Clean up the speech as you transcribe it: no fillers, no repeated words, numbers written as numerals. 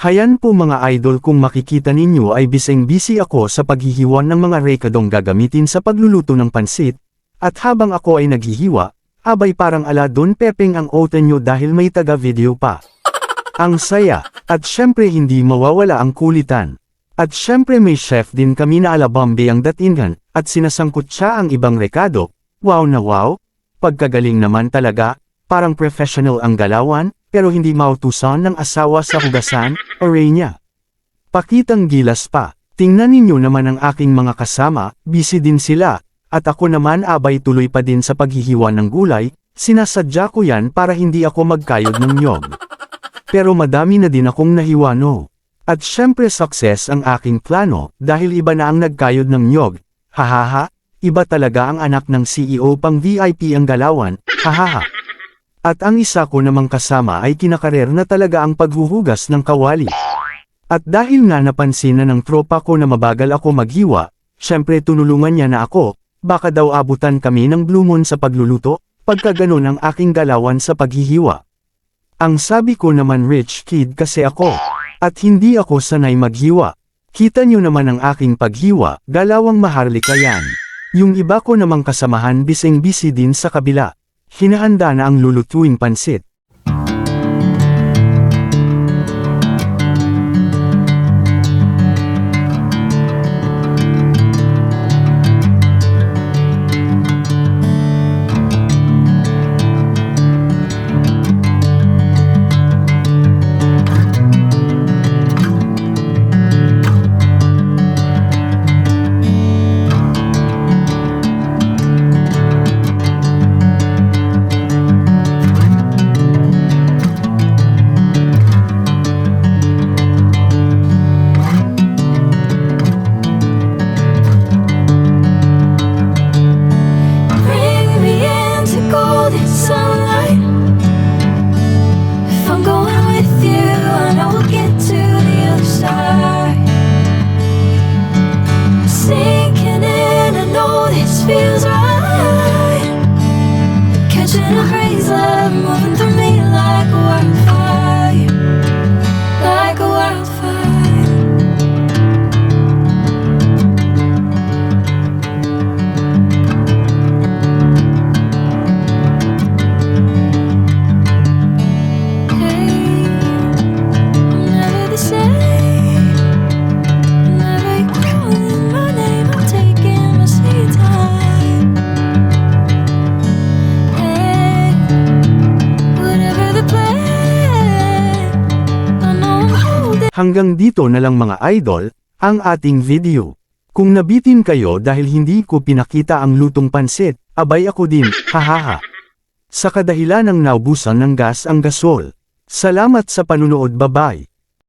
Hayan po mga idol, kung makikita ninyo ay bising-busy ako sa paghihiwa ng mga rekadong gagamitin sa pagluluto ng pansit, at habang ako ay naghihiwa, abay parang ala Don Pepeng ang ote nyo dahil may taga-video pa. Ang saya, at syempre hindi mawawala ang kulitan. At syempre may chef din kami na ala Bombay ang datingan, at sinasangkot siya ang ibang rekado. Wow na wow, pagkagaling naman talaga, parang professional ang galawan, pero hindi mautusan ng asawa sa hugasan, aray niya. Pakitang gilas pa, tingnan ninyo naman ang aking mga kasama, busy din sila, at ako naman abay tuloy pa din sa paghihiwa ng gulay, sinasadya ko yan para hindi ako magkayod ng nyog. Pero madami na din akong nahiwa no. At syempre success ang aking plano, dahil iba na ang nagkayod ng nyog, hahaha. Iba talaga ang anak ng CEO, pang VIP ang galawan, hahaha. At ang isa ko namang kasama ay kinakarer na talaga ang paghuhugas ng kawali. At dahil nga napansin na ng tropa ko na mabagal ako maghiwa, syempre tunulungan niya na ako, baka daw abutan kami ng Blue Moon sa pagluluto, pagka ganun ang aking galawan sa paghihiwa. Ang sabi ko naman rich kid kasi ako, at hindi ako sanay maghiwa. Kita nyo naman ang aking paghiwa, galawang maharlika yan. Yung iba ko namang kasamahan bising-busy din sa kabila. Hinahanda na ang lulutuing pansit. Hanggang dito na lang mga idol, ang ating video. Kung nabitin kayo dahil hindi ko pinakita ang lutong pansit, abay ako din, hahaha. Sa kadahilan ng naubusan ng gas ang gasol. Salamat sa panunood, bye-bye.